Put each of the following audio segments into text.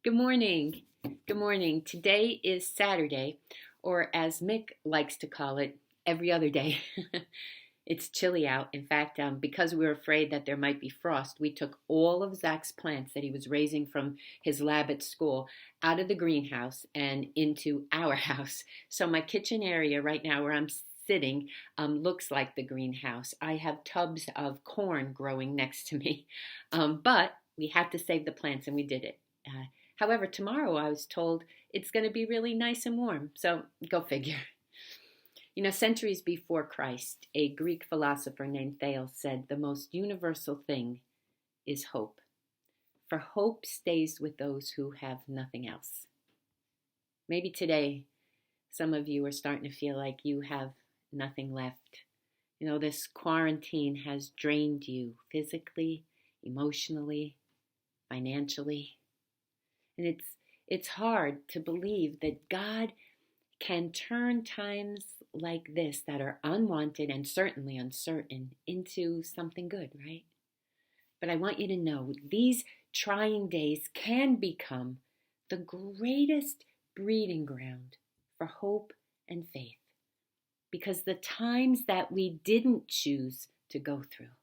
Good morning. Good morning. Today is Saturday, or as Mick likes to call it, every other day. It's chilly out. In fact, because we were afraid that there might be frost, we took all of Zach's plants that he was raising from his lab at school out of the greenhouse and into our house. So my kitchen area right now where I'm sitting looks like the greenhouse. I have tubs of corn growing next to me, but we had to save the plants and we did it. However, tomorrow I was told it's going to be really nice and warm, so go figure. Centuries before Christ, a Greek philosopher named Thales said the most universal thing is hope. For hope stays with those who have nothing else. Maybe today some of you are starting to feel like you have nothing left. This quarantine has drained you physically, emotionally, financially. And it's hard to believe that God can turn times like this that are unwanted and certainly uncertain into something good, right? But I want you to know these trying days can become the greatest breeding ground for hope and faith, because the times that we didn't choose to go through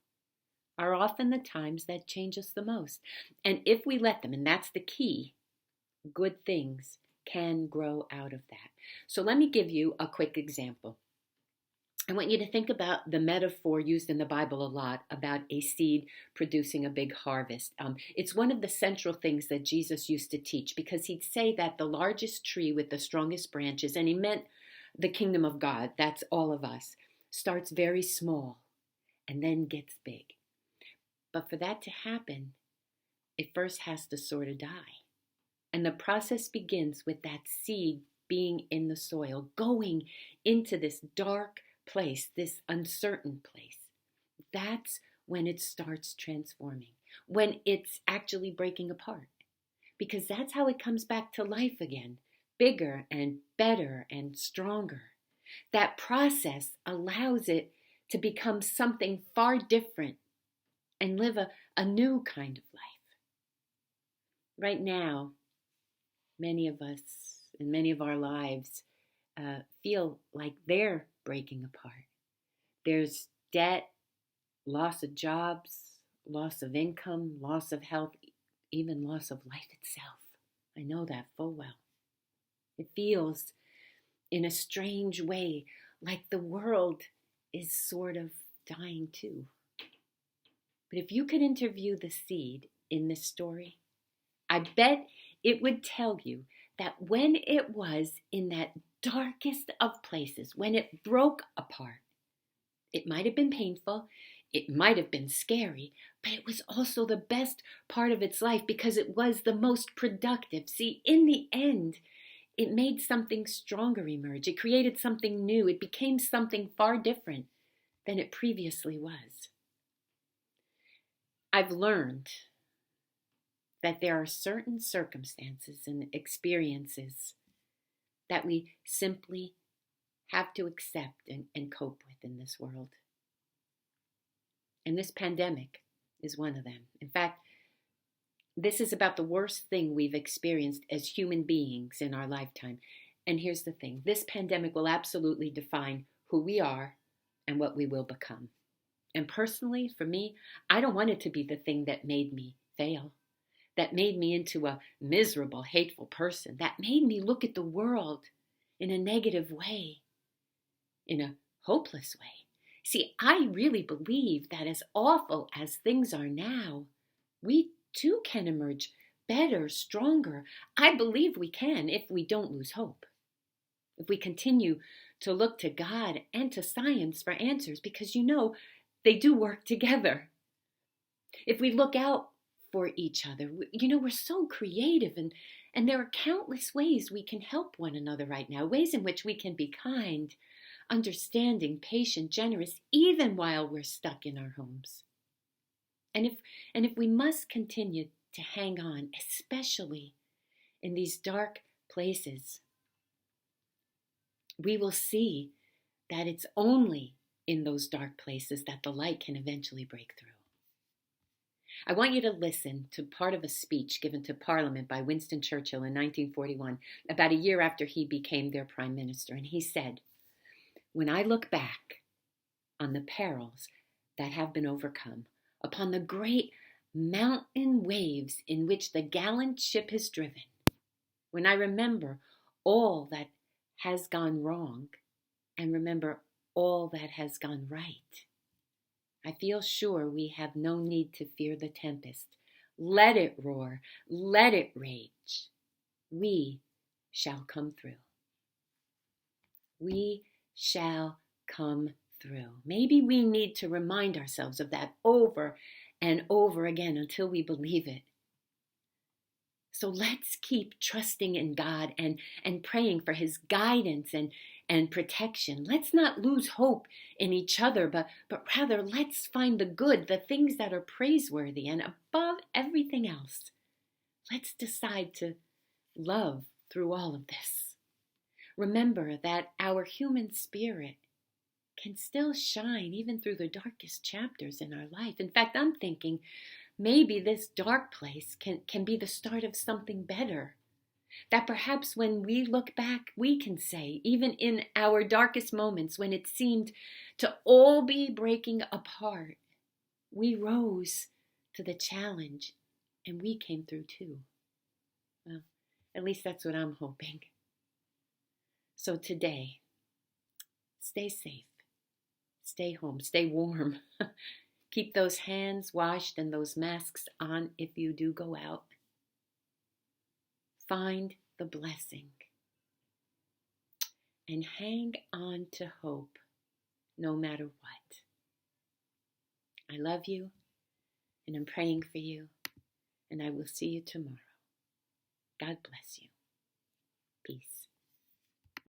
are often the times that change us the most. And if we let them, and that's the key, good things can grow out of that. So let me give you a quick example. I want you to think about the metaphor used in the Bible a lot about a seed producing a big harvest. It's one of the central things that Jesus used to teach, because he'd say that the largest tree with the strongest branches, and he meant the kingdom of God, that's all of us, starts very small and then gets big. But for that to happen, it first has to sort of die. And the process begins with that seed being in the soil, going into this dark place, this uncertain place. That's when it starts transforming, when it's actually breaking apart. Because that's how it comes back to life again, bigger and better and stronger. That process allows it to become something far different and live a new kind of life. Right now, many of us in many of our lives feel like they're breaking apart. There's debt, loss of jobs, loss of income, loss of health, even loss of life itself. I know that full well. It feels in a strange way like the world is sort of dying too. But if you could interview the seed in this story, I bet it would tell you that when it was in that darkest of places, when it broke apart, it might have been painful, it might have been scary, but it was also the best part of its life because it was the most productive. See, in the end, it made something stronger emerge. It created something new. It became something far different than it previously was. I've learned that there are certain circumstances and experiences that we simply have to accept and cope with in this world. And this pandemic is one of them. In fact, this is about the worst thing we've experienced as human beings in our lifetime. And here's the thing, this pandemic will absolutely define who we are and what we will become. And personally, for me, I don't want it to be the thing that made me fail, that made me into a miserable, hateful person, that made me look at the world in a negative way, in a hopeless way. See, I really believe that as awful as things are now, we too can emerge better, stronger. I believe we can if we don't lose hope. If we continue to look to God and to science for answers, because they do work together. If we look out for each other, we're so creative, and there are countless ways we can help one another right now, ways in which we can be kind, understanding, patient, generous, even while we're stuck in our homes. And if we must continue to hang on, especially in these dark places, we will see that it's only in those dark places that the light can eventually break through. I want you to listen to part of a speech given to Parliament by Winston Churchill in 1941, about a year after he became their prime minister. And he said, "When I look back on the perils that have been overcome, upon the great mountain waves in which the gallant ship has driven, when I remember all that has gone wrong and remember all that has gone right, I feel sure we have no need to fear the tempest. Let it roar, let it rage. We shall come through. We shall come through." Maybe we need to remind ourselves of that over and over again until we believe it. So let's keep trusting in God and praying for his guidance and protection. Let's not lose hope in each other, but rather let's find the good, the things that are praiseworthy, and above everything else, let's decide to love through all of this. Remember that our human spirit can still shine even through the darkest chapters in our life. In fact, I'm thinking maybe this dark place can be the start of something better. That perhaps when we look back, we can say, even in our darkest moments when it seemed to all be breaking apart, we rose to the challenge and we came through too. Well, at least that's what I'm hoping. So today, stay safe, stay home, stay warm. Keep those hands washed and those masks on if you do go out. Find the blessing and hang on to hope no matter what. I love you and I'm praying for you, and I will see you tomorrow. God bless you. Peace.